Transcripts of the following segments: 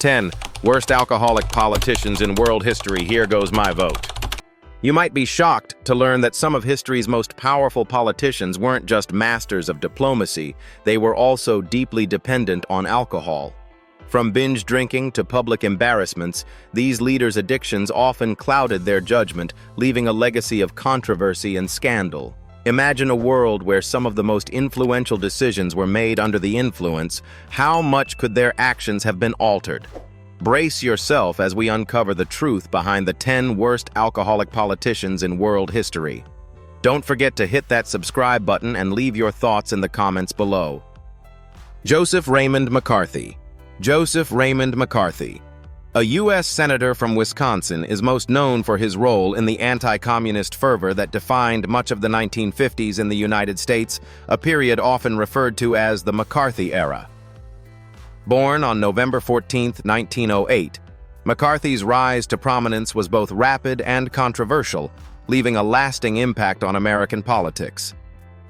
10 Worst Alcoholic Politicians in World History. Here goes my vote. You might be shocked to learn that some of history's most powerful politicians weren't just masters of diplomacy, they were also deeply dependent on alcohol. From binge drinking to public embarrassments, these leaders' addictions often clouded their judgment, leaving a legacy of controversy and scandal. Imagine a world where some of the most influential decisions were made under the influence. How much could their actions have been altered? Brace yourself as we uncover the truth behind the 10 worst alcoholic politicians in world history. Don't forget to hit that subscribe button and leave your thoughts in the comments below. Joseph Raymond McCarthy. Joseph Raymond McCarthy, a U.S. Senator from Wisconsin, is most known for his role in the anti-communist fervor that defined much of the 1950s in the United States, a period often referred to as the McCarthy era. Born on November 14, 1908, McCarthy's rise to prominence was both rapid and controversial, leaving a lasting impact on American politics.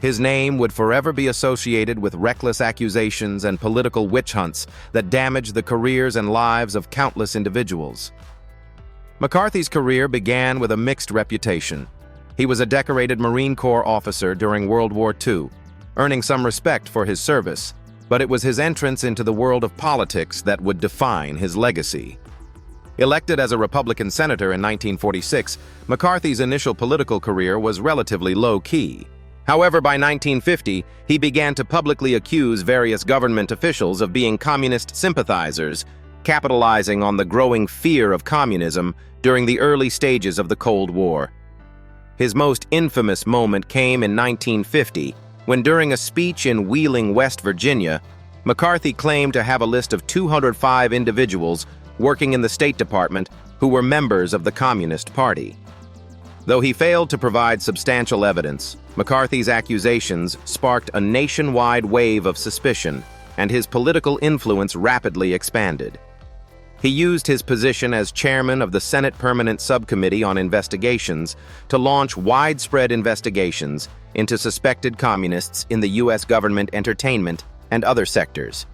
His name would forever be associated with reckless accusations and political witch hunts that damaged the careers and lives of countless individuals. McCarthy's career began with a mixed reputation. He was a decorated Marine Corps officer during World War II, earning some respect for his service, but it was his entrance into the world of politics that would define his legacy. Elected as a Republican senator in 1946, McCarthy's initial political career was relatively low-key. However, by 1950, he began to publicly accuse various government officials of being communist sympathizers, capitalizing on the growing fear of communism during the early stages of the Cold War. His most infamous moment came in 1950, when during a speech in Wheeling, West Virginia, McCarthy claimed to have a list of 205 individuals working in the State Department who were members of the Communist Party. Though he failed to provide substantial evidence, McCarthy's accusations sparked a nationwide wave of suspicion, and his political influence rapidly expanded. He used his position as chairman of the Senate Permanent Subcommittee on Investigations to launch widespread investigations into suspected communists in the U.S. government, entertainment, and other sectors.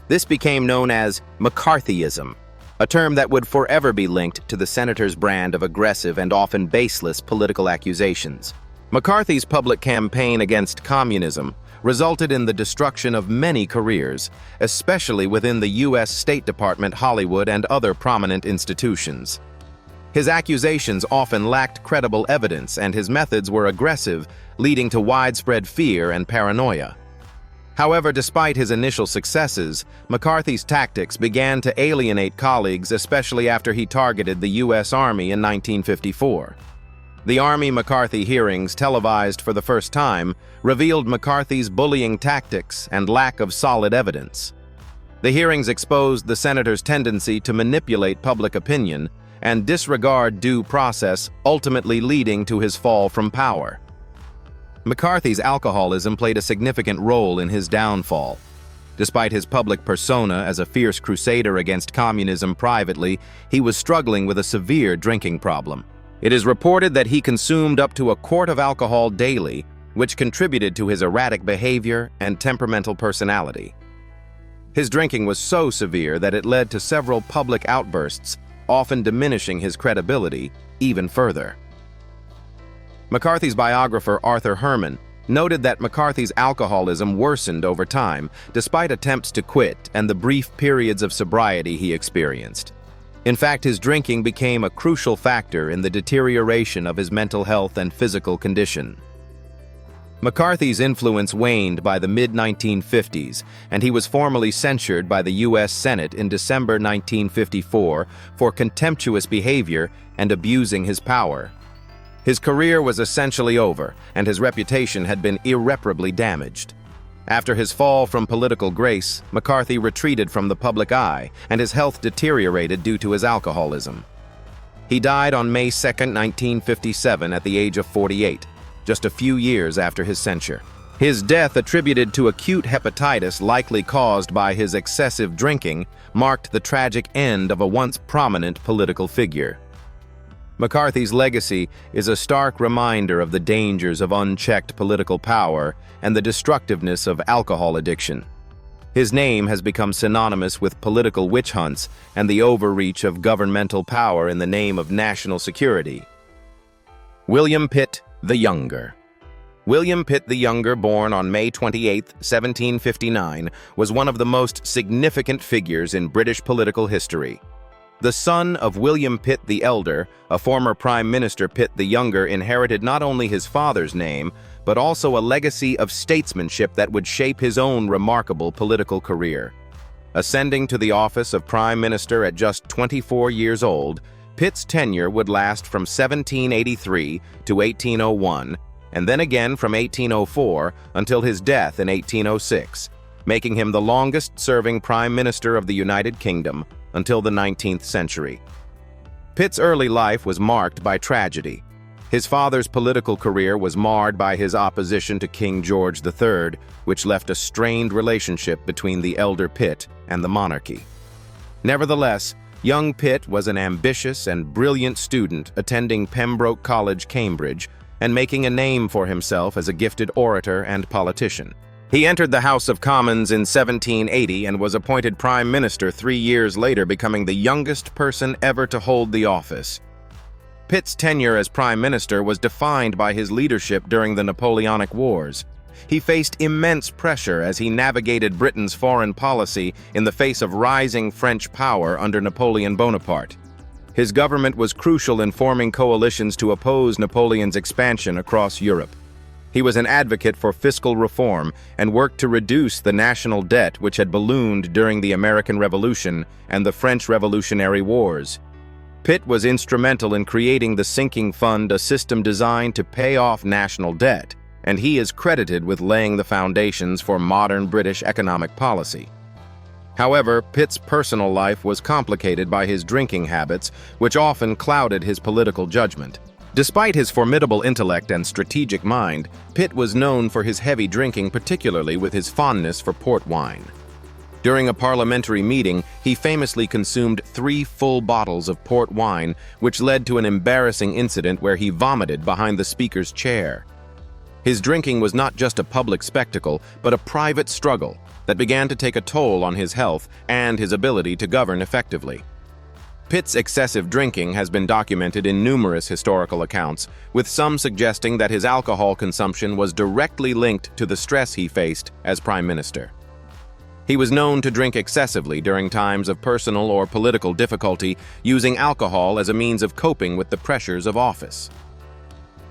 This became known as McCarthyism, a term that would forever be linked to the senator's brand of aggressive and often baseless political accusations. McCarthy's public campaign against communism resulted in the destruction of many careers, especially within the U.S. State Department, Hollywood, and other prominent institutions. His accusations often lacked credible evidence, and his methods were aggressive, leading to widespread fear and paranoia. However, despite his initial successes, McCarthy's tactics began to alienate colleagues, especially after he targeted the U.S. Army in 1954. The Army-McCarthy hearings, televised for the first time, revealed McCarthy's bullying tactics and lack of solid evidence. The hearings exposed the senator's tendency to manipulate public opinion and disregard due process, ultimately leading to his fall from power. McCarthy's alcoholism played a significant role in his downfall. Despite his public persona as a fierce crusader against communism privately, he was struggling with a severe drinking problem. It is reported that he consumed up to a quart of alcohol daily, which contributed to his erratic behavior and temperamental personality. His drinking was so severe that it led to several public outbursts, often diminishing his credibility even further. McCarthy's biographer, Arthur Herman, noted that McCarthy's alcoholism worsened over time, despite attempts to quit and the brief periods of sobriety he experienced. In fact, his drinking became a crucial factor in the deterioration of his mental health and physical condition. McCarthy's influence waned by the mid-1950s, and he was formally censured by the U.S. Senate in December 1954 for contemptuous behavior and abusing his power. His career was essentially over, and his reputation had been irreparably damaged. After his fall from political grace, McCarthy retreated from the public eye, and his health deteriorated due to his alcoholism. He died on May 2, 1957, at the age of 48, just a few years after his censure. His death, attributed to acute hepatitis likely caused by his excessive drinking, marked the tragic end of a once prominent political figure. McCarthy's legacy is a stark reminder of the dangers of unchecked political power and the destructiveness of alcohol addiction. His name has become synonymous with political witch hunts and the overreach of governmental power in the name of national security. William Pitt the Younger. William Pitt the Younger, born on May 28, 1759, was one of the most significant figures in British political history. The son of William Pitt the Elder, a former Prime Minister, Pitt the Younger inherited not only his father's name, but also a legacy of statesmanship that would shape his own remarkable political career. Ascending to the office of Prime Minister at just 24 years old, Pitt's tenure would last from 1783 to 1801, and then again from 1804 until his death in 1806, making him the longest-serving Prime Minister of the United Kingdom until the 19th century. Pitt's early life was marked by tragedy. His father's political career was marred by his opposition to King George III, which left a strained relationship between the elder Pitt and the monarchy. Nevertheless, young Pitt was an ambitious and brilliant student attending Pembroke College, Cambridge, and making a name for himself as a gifted orator and politician. He entered the House of Commons in 1780 and was appointed Prime Minister 3 years later, becoming the youngest person ever to hold the office. Pitt's tenure as Prime Minister was defined by his leadership during the Napoleonic Wars. He faced immense pressure as he navigated Britain's foreign policy in the face of rising French power under Napoleon Bonaparte. His government was crucial in forming coalitions to oppose Napoleon's expansion across Europe. He was an advocate for fiscal reform and worked to reduce the national debt which had ballooned during the American Revolution and the French Revolutionary Wars. Pitt was instrumental in creating the sinking fund, a system designed to pay off national debt, and he is credited with laying the foundations for modern British economic policy. However, Pitt's personal life was complicated by his drinking habits, which often clouded his political judgment. Despite his formidable intellect and strategic mind, Pitt was known for his heavy drinking, particularly with his fondness for port wine. During a parliamentary meeting, he famously consumed 3 full bottles of port wine, which led to an embarrassing incident where he vomited behind the speaker's chair. His drinking was not just a public spectacle, but a private struggle that began to take a toll on his health and his ability to govern effectively. Pitt's excessive drinking has been documented in numerous historical accounts, with some suggesting that his alcohol consumption was directly linked to the stress he faced as Prime Minister. He was known to drink excessively during times of personal or political difficulty, using alcohol as a means of coping with the pressures of office.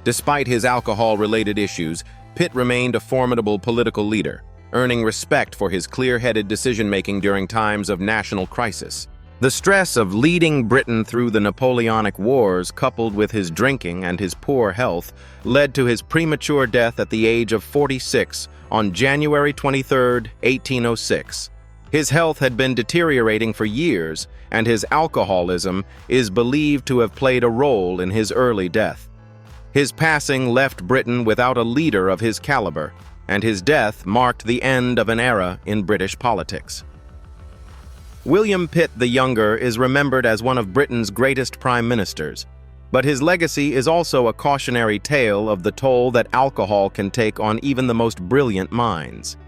Despite his alcohol-related issues, Pitt remained a formidable political leader, earning respect for his clear-headed decision-making during times of national crisis. The stress of leading Britain through the Napoleonic Wars, coupled with his drinking and his poor health, led to his premature death at the age of 46 on January 23, 1806. His health had been deteriorating for years, and his alcoholism is believed to have played a role in his early death. His passing left Britain without a leader of his caliber, and his death marked the end of an era in British politics. William Pitt the Younger is remembered as one of Britain's greatest prime ministers, but his legacy is also a cautionary tale of the toll that alcohol can take on even the most brilliant minds.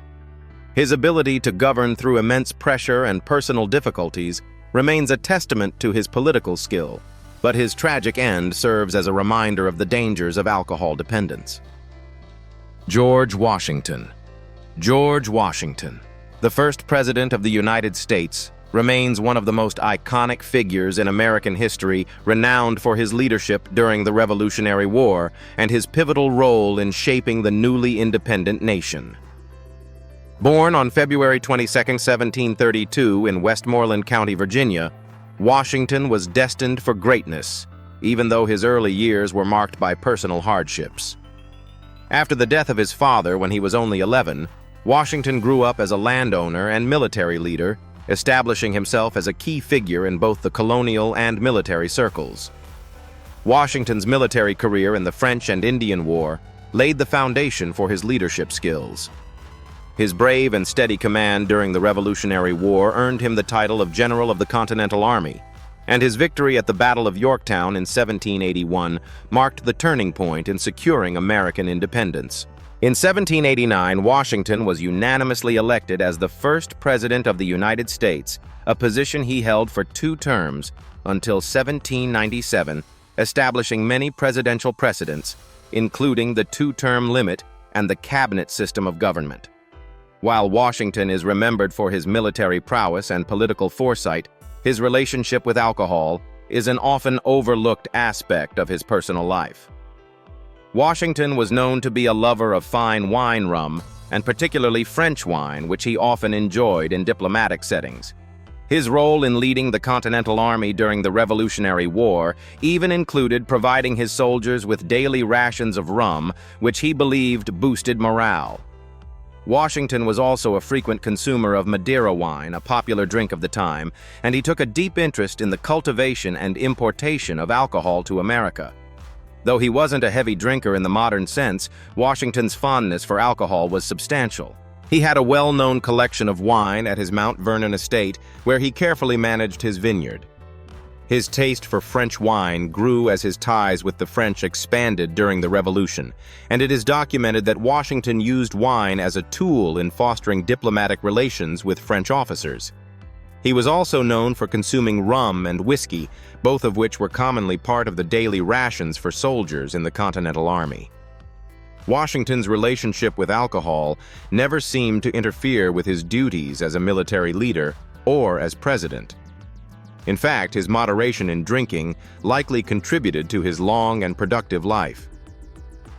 His ability to govern through immense pressure and personal difficulties remains a testament to his political skill, but his tragic end serves as a reminder of the dangers of alcohol dependence. George Washington. George Washington, the first President of the United States, remains one of the most iconic figures in American history, renowned for his leadership during the Revolutionary War and his pivotal role in shaping the newly independent nation. Born on February 22, 1732 in Westmoreland County, Virginia, Washington was destined for greatness, even though his early years were marked by personal hardships. After the death of his father when he was only 11, Washington grew up as a landowner and military leader, establishing himself as a key figure in both the colonial and military circles. Washington's military career in the French and Indian War laid the foundation for his leadership skills. His brave and steady command during the Revolutionary War earned him the title of General of the Continental Army, and his victory at the Battle of Yorktown in 1781 marked the turning point in securing American independence. In 1789, Washington was unanimously elected as the first president of the United States, a position he held for 2 terms until 1797, establishing many presidential precedents, including the 2-term limit and the cabinet system of government. While Washington is remembered for his military prowess and political foresight, his relationship with alcohol is an often overlooked aspect of his personal life. Washington was known to be a lover of fine wine rum, and particularly French wine, which he often enjoyed in diplomatic settings. His role in leading the Continental Army during the Revolutionary War even included providing his soldiers with daily rations of rum, which he believed boosted morale. Washington was also a frequent consumer of Madeira wine, a popular drink of the time, and he took a deep interest in the cultivation and importation of alcohol to America. Though he wasn't a heavy drinker in the modern sense, Washington's fondness for alcohol was substantial. He had a well-known collection of wine at his Mount Vernon estate, where he carefully managed his vineyard. His taste for French wine grew as his ties with the French expanded during the Revolution, and it is documented that Washington used wine as a tool in fostering diplomatic relations with French officers. He was also known for consuming rum and whiskey, both of which were commonly part of the daily rations for soldiers in the Continental Army. Washington's relationship with alcohol never seemed to interfere with his duties as a military leader or as president. In fact, his moderation in drinking likely contributed to his long and productive life.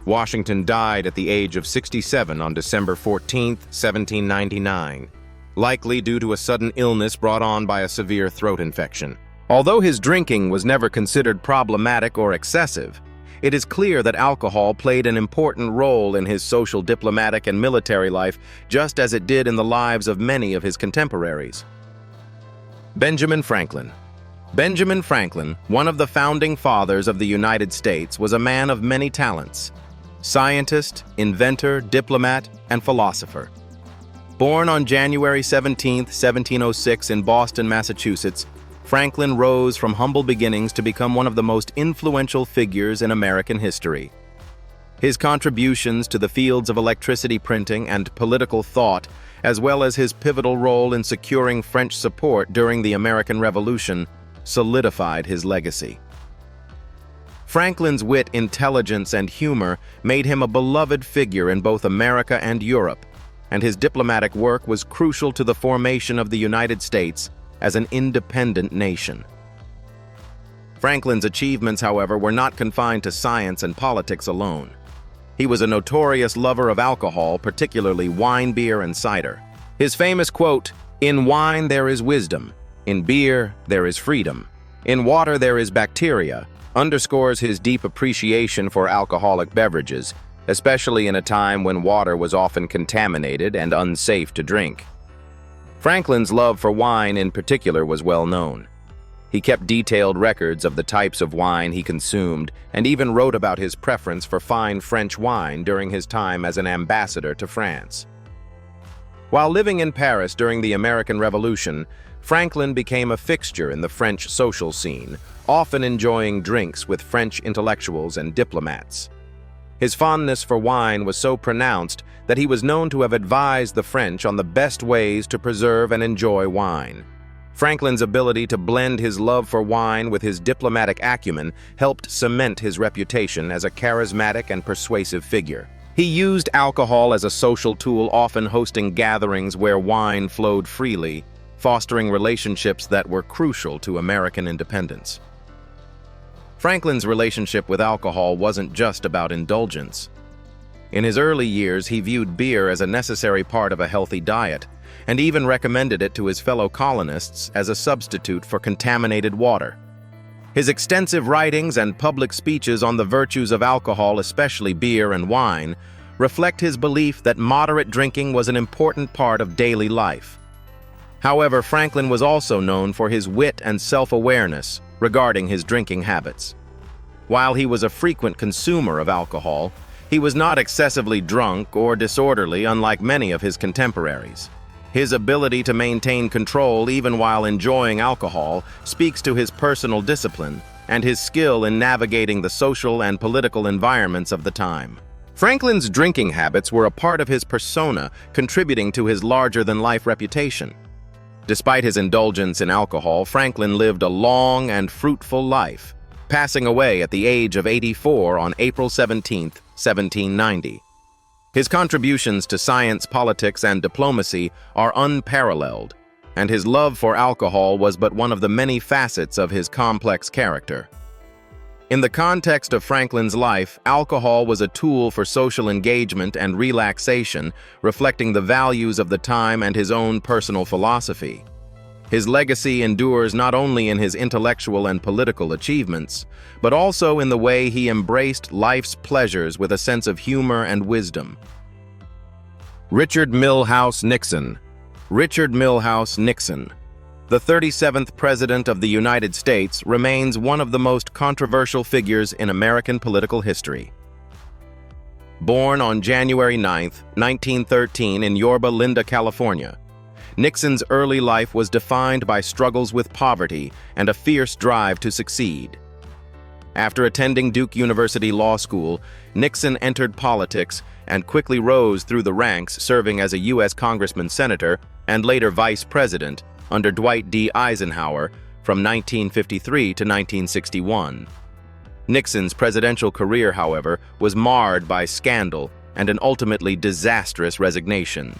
Washington died at the age of 67 on December 14, 1799. Likely due to a sudden illness brought on by a severe throat infection. Although his drinking was never considered problematic or excessive, it is clear that alcohol played an important role in his social, diplomatic, and military life, just as it did in the lives of many of his contemporaries. Benjamin Franklin. Benjamin Franklin, one of the founding fathers of the United States, was a man of many talents: scientist, inventor, diplomat, and philosopher. Born on January 17, 1706 in Boston, Massachusetts, Franklin rose from humble beginnings to become one of the most influential figures in American history. His contributions to the fields of electricity printing and political thought, as well as his pivotal role in securing French support during the American Revolution, solidified his legacy. Franklin's wit, intelligence, and humor made him a beloved figure in both America and Europe, and his diplomatic work was crucial to the formation of the United States as an independent nation. Franklin's achievements, however, were not confined to science and politics alone. He was a notorious lover of alcohol, particularly wine, beer, and cider. His famous quote, "In wine there is wisdom, in beer there is freedom, in water there is bacteria," underscores his deep appreciation for alcoholic beverages, especially in a time when water was often contaminated and unsafe to drink. Franklin's love for wine in particular was well known. He kept detailed records of the types of wine he consumed and even wrote about his preference for fine French wine during his time as an ambassador to France. While living in Paris during the American Revolution, Franklin became a fixture in the French social scene, often enjoying drinks with French intellectuals and diplomats. His fondness for wine was so pronounced that he was known to have advised the French on the best ways to preserve and enjoy wine. Franklin's ability to blend his love for wine with his diplomatic acumen helped cement his reputation as a charismatic and persuasive figure. He used alcohol as a social tool, often hosting gatherings where wine flowed freely, fostering relationships that were crucial to American independence. Franklin's relationship with alcohol wasn't just about indulgence. In his early years, he viewed beer as a necessary part of a healthy diet, and even recommended it to his fellow colonists as a substitute for contaminated water. His extensive writings and public speeches on the virtues of alcohol, especially beer and wine, reflect his belief that moderate drinking was an important part of daily life. However, Franklin was also known for his wit and self-awareness regarding his drinking habits. While he was a frequent consumer of alcohol, he was not excessively drunk or disorderly, unlike many of his contemporaries. His ability to maintain control even while enjoying alcohol speaks to his personal discipline and his skill in navigating the social and political environments of the time. Franklin's drinking habits were a part of his persona, contributing to his larger-than-life reputation. Despite his indulgence in alcohol, Franklin lived a long and fruitful life, passing away at the age of 84 on April 17, 1790. His contributions to science, politics, and diplomacy are unparalleled, and his love for alcohol was but one of the many facets of his complex character. In the context of Franklin's life, alcohol was a tool for social engagement and relaxation, reflecting the values of the time and his own personal philosophy. His legacy endures not only in his intellectual and political achievements, but also in the way he embraced life's pleasures with a sense of humor and wisdom. Richard Milhous Nixon. Richard Milhous Nixon, the 37th President of the United States, remains one of the most controversial figures in American political history. Born on January 9, 1913 in Yorba Linda, California, Nixon's early life was defined by struggles with poverty and a fierce drive to succeed. After attending Duke University Law School, Nixon entered politics and quickly rose through the ranks, serving as a U.S. congressman-senator and later vice president under Dwight D. Eisenhower from 1953 to 1961. Nixon's presidential career, however, was marred by scandal and an ultimately disastrous resignation.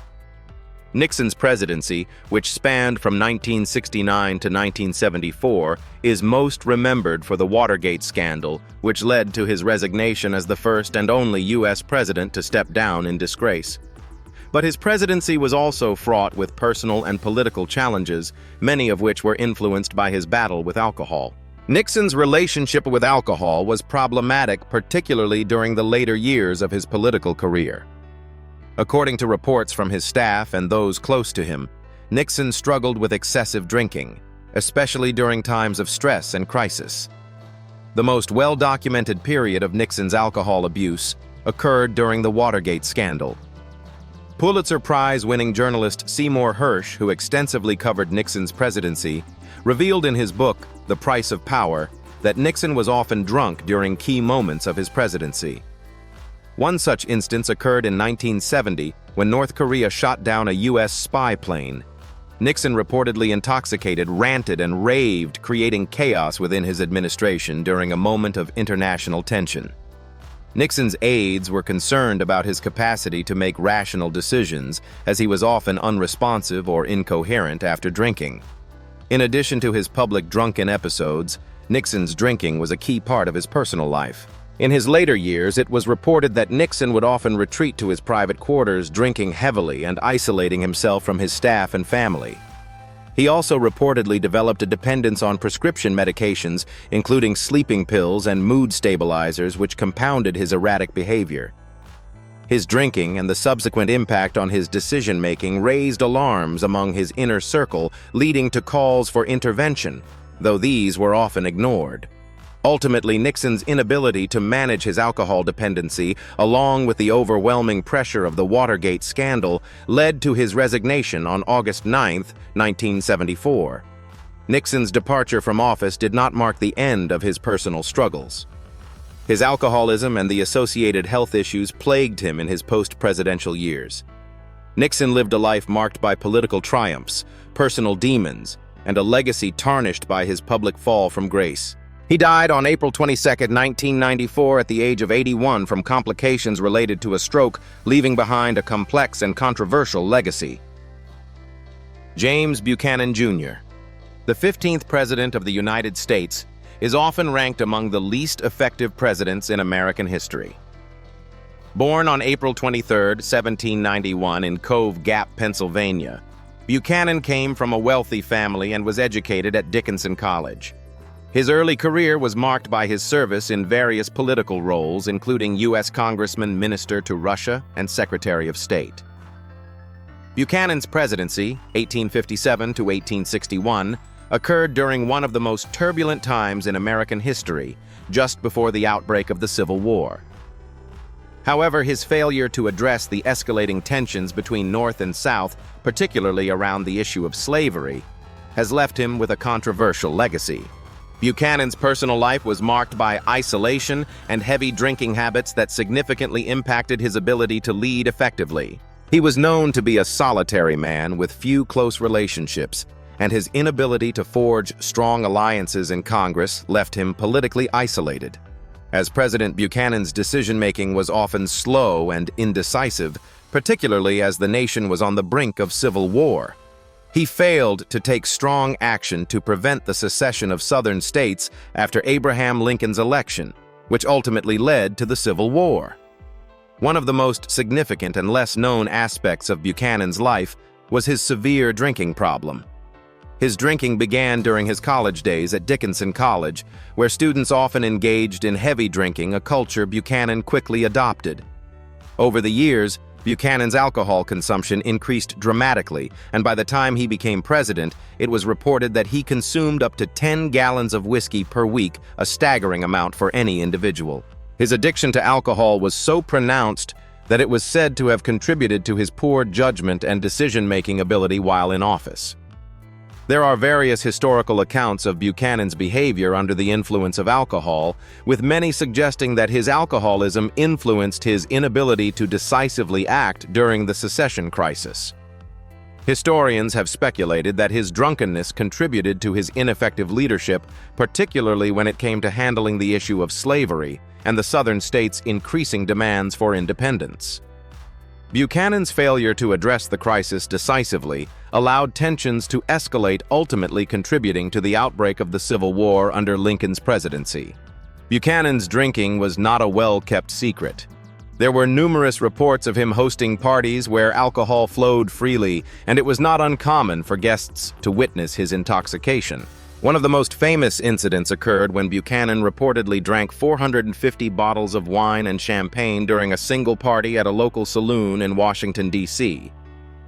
Nixon's presidency, which spanned from 1969 to 1974, is most remembered for the Watergate scandal, which led to his resignation as the first and only U.S. president to step down in disgrace. But his presidency was also fraught with personal and political challenges, many of which were influenced by his battle with alcohol. Nixon's relationship with alcohol was problematic, particularly during the later years of his political career. According to reports from his staff and those close to him, Nixon struggled with excessive drinking, especially during times of stress and crisis. The most well-documented period of Nixon's alcohol abuse occurred during the Watergate scandal. Pulitzer Prize-winning journalist Seymour Hersh, who extensively covered Nixon's presidency, revealed in his book, The Price of Power, that Nixon was often drunk during key moments of his presidency. One such instance occurred in 1970 when North Korea shot down a U.S. spy plane. Nixon, reportedly intoxicated, ranted and raved, creating chaos within his administration during a moment of international tension. Nixon's aides were concerned about his capacity to make rational decisions, as he was often unresponsive or incoherent after drinking. In addition to his public drunken episodes, Nixon's drinking was a key part of his personal life. In his later years, it was reported that Nixon would often retreat to his private quarters, drinking heavily and isolating himself from his staff and family. He also reportedly developed a dependence on prescription medications, including sleeping pills and mood stabilizers, which compounded his erratic behavior. His drinking and the subsequent impact on his decision-making raised alarms among his inner circle, leading to calls for intervention, though these were often ignored. Ultimately, Nixon's inability to manage his alcohol dependency, along with the overwhelming pressure of the Watergate scandal, led to his resignation on August 9, 1974. Nixon's departure from office did not mark the end of his personal struggles. His alcoholism and the associated health issues plagued him in his post-presidential years. Nixon lived a life marked by political triumphs, personal demons, and a legacy tarnished by his public fall from grace. He died on April 22, 1994, at the age of 81 from complications related to a stroke, leaving behind a complex and controversial legacy. James Buchanan, Jr., the 15th President of the United States, is often ranked among the least effective presidents in American history. Born on April 23, 1791, in Cove Gap, Pennsylvania, Buchanan came from a wealthy family and was educated at Dickinson College. His early career was marked by his service in various political roles, including U.S. Congressman, Minister to Russia, and Secretary of State. Buchanan's presidency, 1857 to 1861, occurred during one of the most turbulent times in American history, just before the outbreak of the Civil War. However, his failure to address the escalating tensions between North and South, particularly around the issue of slavery, has left him with a controversial legacy. Buchanan's personal life was marked by isolation and heavy drinking habits that significantly impacted his ability to lead effectively. He was known to be a solitary man with few close relationships, and his inability to forge strong alliances in Congress left him politically isolated. As president, Buchanan's decision-making was often slow and indecisive, particularly as the nation was on the brink of civil war. He failed to take strong action to prevent the secession of Southern states after Abraham Lincoln's election, which ultimately led to the Civil War. One of the most significant and less-known aspects of Buchanan's life was his severe drinking problem. His drinking began during his college days at Dickinson College, where students often engaged in heavy drinking, a culture Buchanan quickly adopted. Over the years, Buchanan's alcohol consumption increased dramatically, and by the time he became president, it was reported that he consumed up to 10 gallons of whiskey per week, a staggering amount for any individual. His addiction to alcohol was so pronounced that it was said to have contributed to his poor judgment and decision-making ability while in office. There are various historical accounts of Buchanan's behavior under the influence of alcohol, with many suggesting that his alcoholism influenced his inability to decisively act during the secession crisis. Historians have speculated that his drunkenness contributed to his ineffective leadership, particularly when it came to handling the issue of slavery and the Southern states' increasing demands for independence. Buchanan's failure to address the crisis decisively allowed tensions to escalate, ultimately contributing to the outbreak of the Civil War under Lincoln's presidency. Buchanan's drinking was not a well-kept secret. There were numerous reports of him hosting parties where alcohol flowed freely, and it was not uncommon for guests to witness his intoxication. One of the most famous incidents occurred when Buchanan reportedly drank 450 bottles of wine and champagne during a single party at a local saloon in Washington, D.C.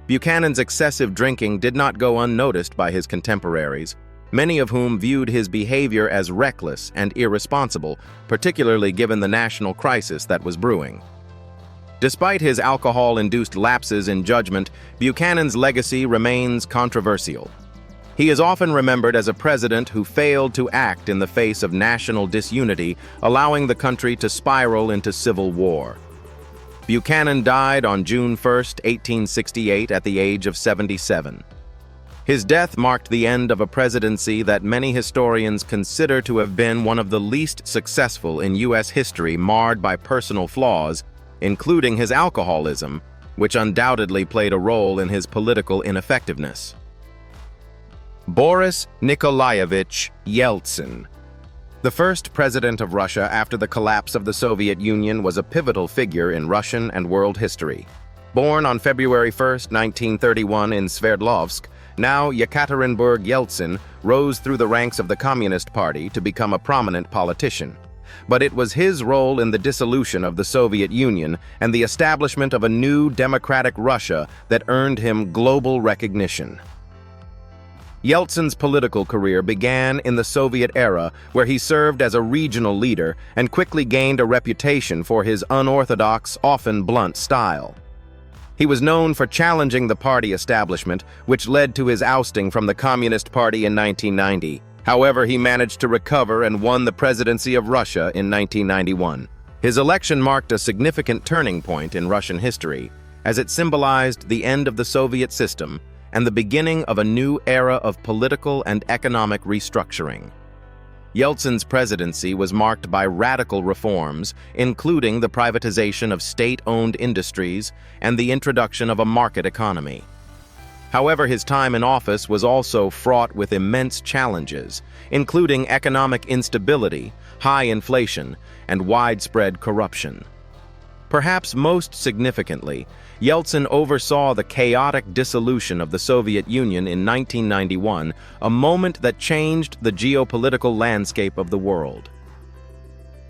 Buchanan's excessive drinking did not go unnoticed by his contemporaries, many of whom viewed his behavior as reckless and irresponsible, particularly given the national crisis that was brewing. Despite his alcohol-induced lapses in judgment, Buchanan's legacy remains controversial. He is often remembered as a president who failed to act in the face of national disunity, allowing the country to spiral into civil war. Buchanan died on June 1, 1868, at the age of 77. His death marked the end of a presidency that many historians consider to have been one of the least successful in U.S. history, marred by personal flaws, including his alcoholism, which undoubtedly played a role in his political ineffectiveness. Boris Nikolaevich Yeltsin. The first president of Russia after the collapse of the Soviet Union was a pivotal figure in Russian and world history. Born on February 1, 1931 in Sverdlovsk, now Yekaterinburg, Yeltsin rose through the ranks of the Communist Party to become a prominent politician. But it was his role in the dissolution of the Soviet Union and the establishment of a new democratic Russia that earned him global recognition. Yeltsin's political career began in the Soviet era, where he served as a regional leader and quickly gained a reputation for his unorthodox, often blunt style. He was known for challenging the party establishment, which led to his ousting from the Communist Party in 1990. However, he managed to recover and won the presidency of Russia in 1991. His election marked a significant turning point in Russian history, as it symbolized the end of the Soviet system and the beginning of a new era of political and economic restructuring. Yeltsin's presidency was marked by radical reforms, including the privatization of state-owned industries and the introduction of a market economy. However, his time in office was also fraught with immense challenges, including economic instability, high inflation, and widespread corruption. Perhaps most significantly, Yeltsin oversaw the chaotic dissolution of the Soviet Union in 1991, a moment that changed the geopolitical landscape of the world.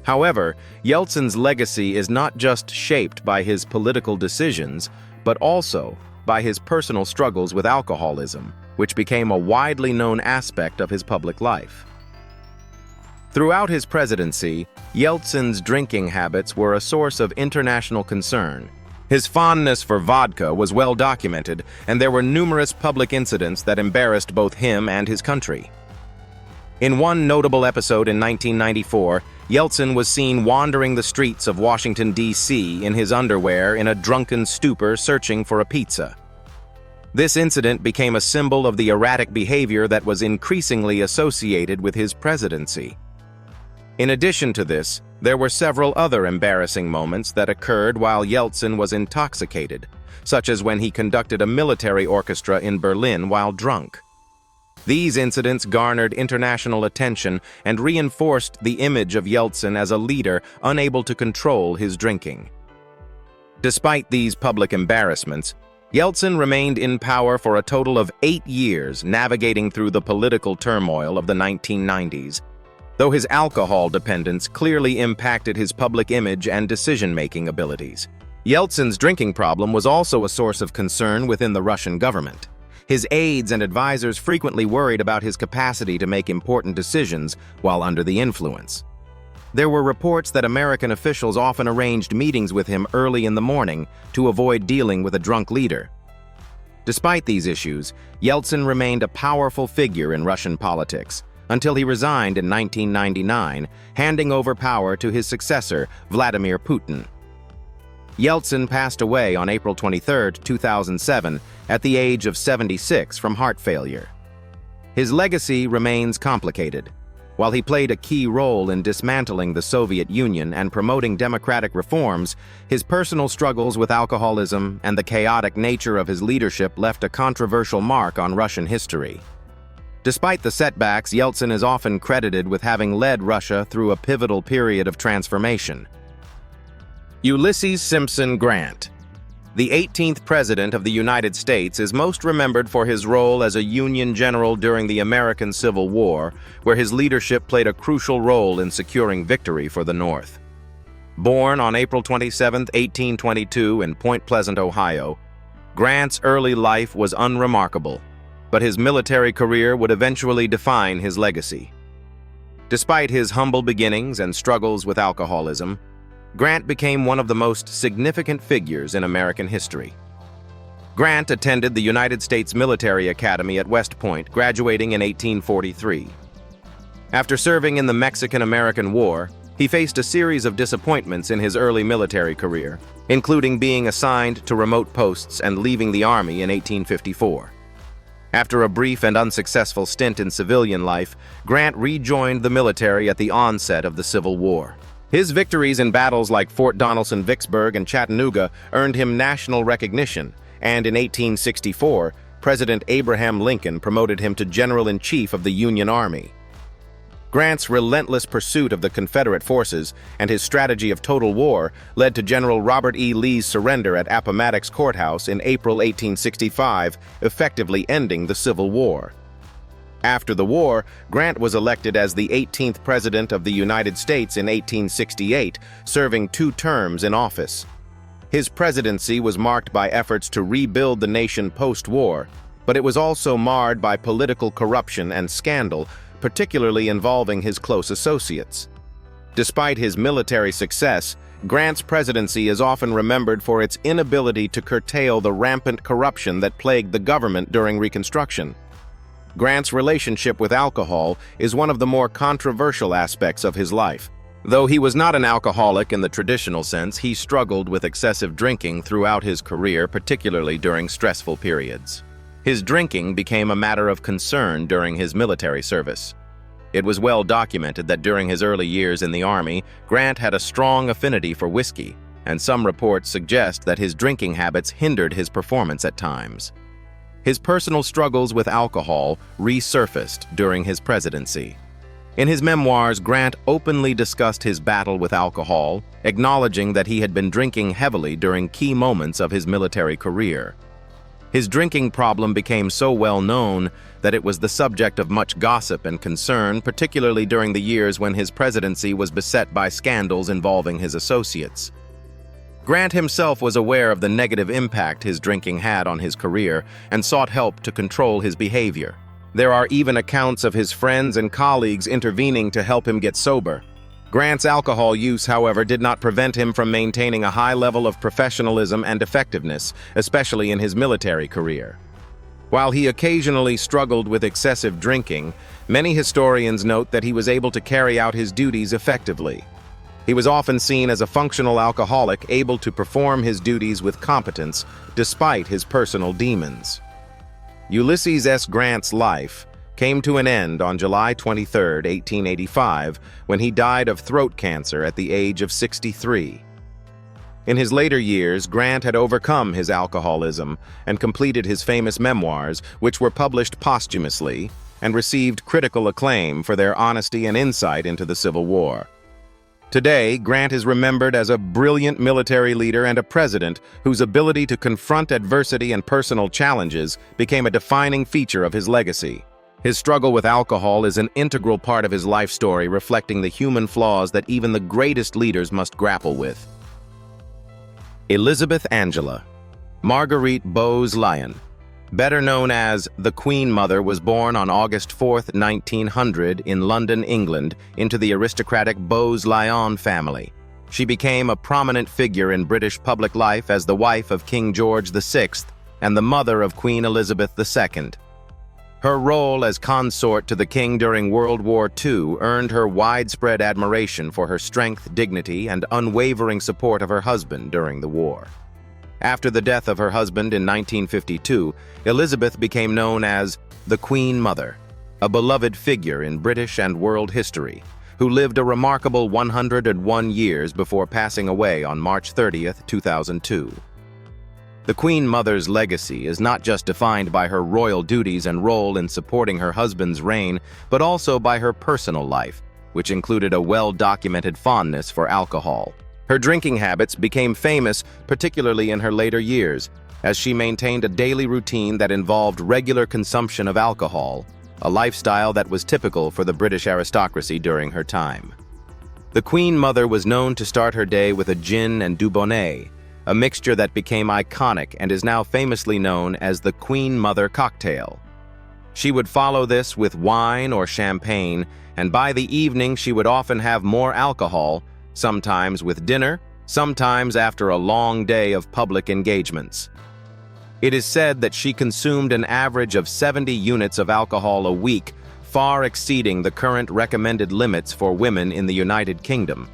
However, Yeltsin's legacy is not just shaped by his political decisions, but also by his personal struggles with alcoholism, which became a widely known aspect of his public life. Throughout his presidency, Yeltsin's drinking habits were a source of international concern. His fondness for vodka was well documented, and there were numerous public incidents that embarrassed both him and his country. In one notable episode in 1994, Yeltsin was seen wandering the streets of Washington, D.C. in his underwear in a drunken stupor searching for a pizza. This incident became a symbol of the erratic behavior that was increasingly associated with his presidency. In addition to this, there were several other embarrassing moments that occurred while Yeltsin was intoxicated, such as when he conducted a military orchestra in Berlin while drunk. These incidents garnered international attention and reinforced the image of Yeltsin as a leader unable to control his drinking. Despite these public embarrassments, Yeltsin remained in power for a total of 8 years, navigating through the political turmoil of the 1990s. Though his alcohol dependence clearly impacted his public image and decision-making abilities, Yeltsin's drinking problem was also a source of concern within the Russian government. His aides and advisors frequently worried about his capacity to make important decisions while under the influence. There were reports that American officials often arranged meetings with him early in the morning to avoid dealing with a drunk leader. Despite these issues, Yeltsin remained a powerful figure in Russian politics until he resigned in 1999, handing over power to his successor, Vladimir Putin. Yeltsin passed away on April 23, 2007, at the age of 76 from heart failure. His legacy remains complicated. While he played a key role in dismantling the Soviet Union and promoting democratic reforms, his personal struggles with alcoholism and the chaotic nature of his leadership left a controversial mark on Russian history. Despite the setbacks, Yeltsin is often credited with having led Russia through a pivotal period of transformation. Ulysses Simpson Grant. The 18th President of the United States is most remembered for his role as a Union general during the American Civil War, where his leadership played a crucial role in securing victory for the North. Born on April 27, 1822 in Point Pleasant, Ohio, Grant's early life was unremarkable, but his military career would eventually define his legacy. Despite his humble beginnings and struggles with alcoholism, Grant became one of the most significant figures in American history. Grant attended the United States Military Academy at West Point, graduating in 1843. After serving in the Mexican-American War, he faced a series of disappointments in his early military career, including being assigned to remote posts and leaving the Army in 1854. After a brief and unsuccessful stint in civilian life, Grant rejoined the military at the onset of the Civil War. His victories in battles like Fort Donelson, Vicksburg, and Chattanooga earned him national recognition, and in 1864, President Abraham Lincoln promoted him to General-in-Chief of the Union Army. Grant's relentless pursuit of the Confederate forces and his strategy of total war led to General Robert E. Lee's surrender at Appomattox Courthouse in April 1865, effectively ending the Civil War. After the war, Grant was elected as the 18th President of the United States in 1868, serving 2 terms in office. His presidency was marked by efforts to rebuild the nation post-war, but it was also marred by political corruption and scandal, particularly involving his close associates. Despite his military success, Grant's presidency is often remembered for its inability to curtail the rampant corruption that plagued the government during Reconstruction. Grant's relationship with alcohol is one of the more controversial aspects of his life. Though he was not an alcoholic in the traditional sense, he struggled with excessive drinking throughout his career, particularly during stressful periods. His drinking became a matter of concern during his military service. It was well documented that during his early years in the Army, Grant had a strong affinity for whiskey, and some reports suggest that his drinking habits hindered his performance at times. His personal struggles with alcohol resurfaced during his presidency. In his memoirs, Grant openly discussed his battle with alcohol, acknowledging that he had been drinking heavily during key moments of his military career. His drinking problem became so well known that it was the subject of much gossip and concern, particularly during the years when his presidency was beset by scandals involving his associates. Grant himself was aware of the negative impact his drinking had on his career and sought help to control his behavior. There are even accounts of his friends and colleagues intervening to help him get sober. Grant's alcohol use, however, did not prevent him from maintaining a high level of professionalism and effectiveness, especially in his military career. While he occasionally struggled with excessive drinking, many historians note that he was able to carry out his duties effectively. He was often seen as a functional alcoholic able to perform his duties with competence despite his personal demons. Ulysses S. Grant's life came to an end on July 23, 1885, when he died of throat cancer at the age of 63. In his later years, Grant had overcome his alcoholism and completed his famous memoirs, which were published posthumously and received critical acclaim for their honesty and insight into the Civil War. Today, Grant is remembered as a brilliant military leader and a president whose ability to confront adversity and personal challenges became a defining feature of his legacy. His struggle with alcohol is an integral part of his life story, reflecting the human flaws that even the greatest leaders must grapple with. Elizabeth Angela Marguerite Bowes-Lyon, better known as the Queen Mother, was born on August 4, 1900 in London, England, into the aristocratic Bowes-Lyon family. She became a prominent figure in British public life as the wife of King George VI and the mother of Queen Elizabeth II. Her role as consort to the king during World War II earned her widespread admiration for her strength, dignity, and unwavering support of her husband during the war. After the death of her husband in 1952, Elizabeth became known as the Queen Mother, a beloved figure in British and world history, who lived a remarkable 101 years before passing away on March 30, 2002. The Queen Mother's legacy is not just defined by her royal duties and role in supporting her husband's reign, but also by her personal life, which included a well-documented fondness for alcohol. Her drinking habits became famous, particularly in her later years, as she maintained a daily routine that involved regular consumption of alcohol, a lifestyle that was typical for the British aristocracy during her time. The Queen Mother was known to start her day with a gin and Dubonnet, a mixture that became iconic and is now famously known as the Queen Mother cocktail. She would follow this with wine or champagne, and by the evening she would often have more alcohol, sometimes with dinner, sometimes after a long day of public engagements. It is said that she consumed an average of 70 units of alcohol a week, far exceeding the current recommended limits for women in the United Kingdom.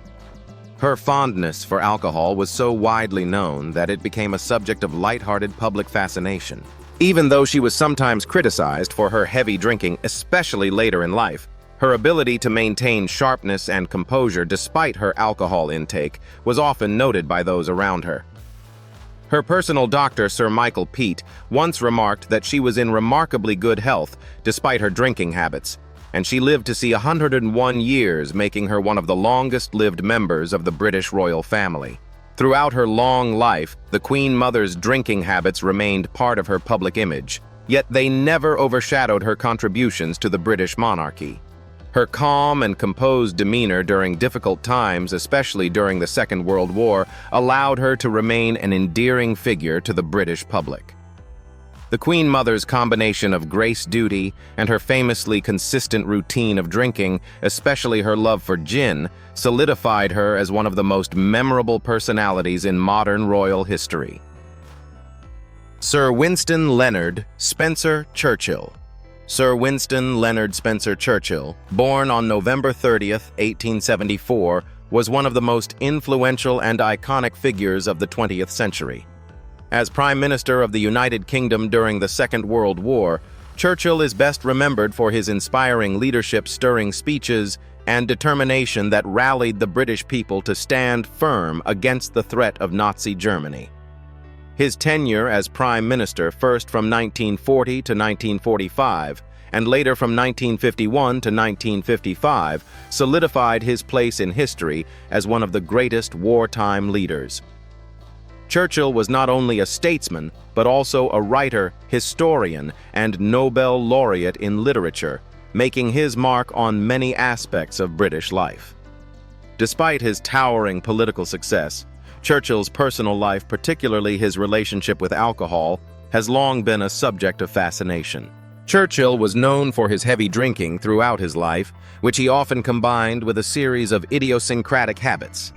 Her fondness for alcohol was so widely known that it became a subject of lighthearted public fascination. Even though she was sometimes criticized for her heavy drinking, especially later in life, her ability to maintain sharpness and composure despite her alcohol intake was often noted by those around her. Her personal doctor, Sir Michael Peat, once remarked that she was in remarkably good health despite her drinking habits, and she lived to see 101 years, making her one of the longest-lived members of the British royal family. Throughout her long life, the Queen Mother's drinking habits remained part of her public image, yet they never overshadowed her contributions to the British monarchy. Her calm and composed demeanor during difficult times, especially during the Second World War, allowed her to remain an endearing figure to the British public. The Queen Mother's combination of grace duty and her famously consistent routine of drinking, especially her love for gin, solidified her as one of the most memorable personalities in modern royal history. Sir Winston Leonard Spencer Churchill. Sir Winston Leonard Spencer Churchill, born on November 30, 1874, was one of the most influential and iconic figures of the 20th century. As Prime Minister of the United Kingdom during the Second World War, Churchill is best remembered for his inspiring leadership, stirring speeches, and determination that rallied the British people to stand firm against the threat of Nazi Germany. His tenure as Prime Minister, first from 1940 to 1945, and later from 1951 to 1955, solidified his place in history as one of the greatest wartime leaders. Churchill was not only a statesman, but also a writer, historian, and Nobel laureate in literature, making his mark on many aspects of British life. Despite his towering political success, Churchill's personal life, particularly his relationship with alcohol, has long been a subject of fascination. Churchill was known for his heavy drinking throughout his life, which he often combined with a series of idiosyncratic habits.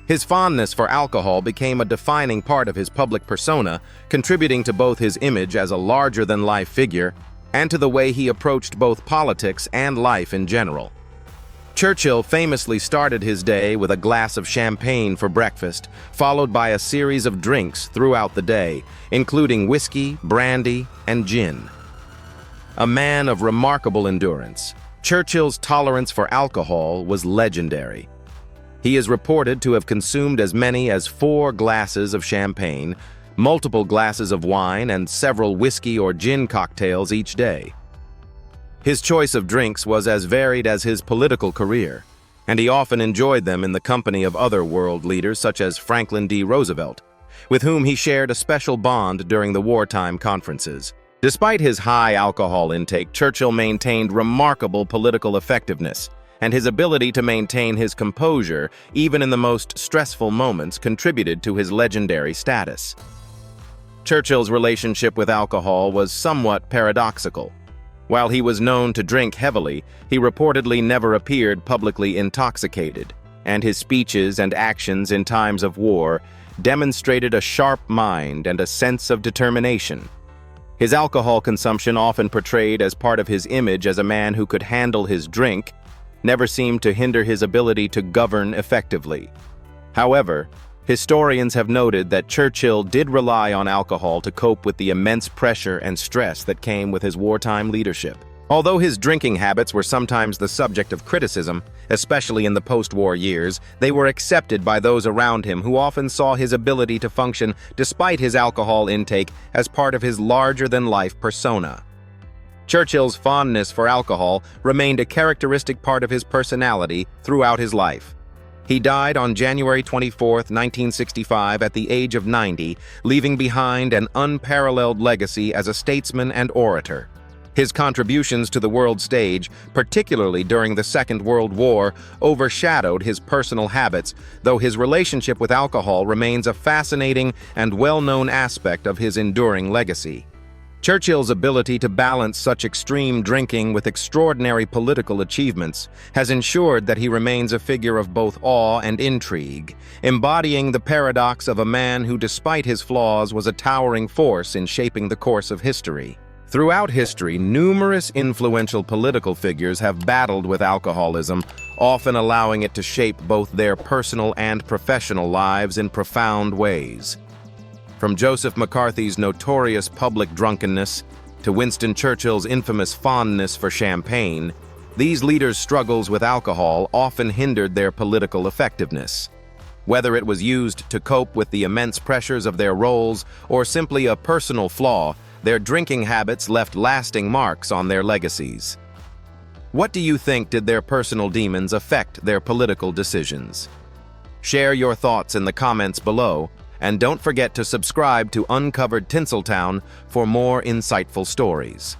His fondness for alcohol became a defining part of his public persona, contributing to both his image as a larger-than-life figure and to the way he approached both politics and life in general. Churchill famously started his day with a glass of champagne for breakfast, followed by a series of drinks throughout the day, including whiskey, brandy, and gin. A man of remarkable endurance, Churchill's tolerance for alcohol was legendary. He is reported to have consumed as many as 4 glasses of champagne, multiple glasses of wine, and several whiskey or gin cocktails each day. His choice of drinks was as varied as his political career, and he often enjoyed them in the company of other world leaders such as Franklin D. Roosevelt, with whom he shared a special bond during the wartime conferences. Despite his high alcohol intake, Churchill maintained remarkable political effectiveness, and his ability to maintain his composure even in the most stressful moments contributed to his legendary status. Churchill's relationship with alcohol was somewhat paradoxical. While he was known to drink heavily, he reportedly never appeared publicly intoxicated, and his speeches and actions in times of war demonstrated a sharp mind and a sense of determination. His alcohol consumption, often portrayed as part of his image as a man who could handle his drink, never seemed to hinder his ability to govern effectively. However, historians have noted that Churchill did rely on alcohol to cope with the immense pressure and stress that came with his wartime leadership. Although his drinking habits were sometimes the subject of criticism, especially in the post-war years, they were accepted by those around him who often saw his ability to function despite his alcohol intake as part of his larger-than-life persona. Churchill's fondness for alcohol remained a characteristic part of his personality throughout his life. He died on January 24, 1965, at the age of 90, leaving behind an unparalleled legacy as a statesman and orator. His contributions to the world stage, particularly during the Second World War, overshadowed his personal habits, though his relationship with alcohol remains a fascinating and well-known aspect of his enduring legacy. Churchill's ability to balance such extreme drinking with extraordinary political achievements has ensured that he remains a figure of both awe and intrigue, embodying the paradox of a man who, despite his flaws, was a towering force in shaping the course of history. Throughout history, numerous influential political figures have battled with alcoholism, often allowing it to shape both their personal and professional lives in profound ways. From Joseph McCarthy's notorious public drunkenness to Winston Churchill's infamous fondness for champagne, these leaders' struggles with alcohol often hindered their political effectiveness. Whether it was used to cope with the immense pressures of their roles or simply a personal flaw, their drinking habits left lasting marks on their legacies. What do you think did their personal demons affect their political decisions? Share your thoughts in the comments below, and don't forget to subscribe to Uncovered Tinseltown for more insightful stories.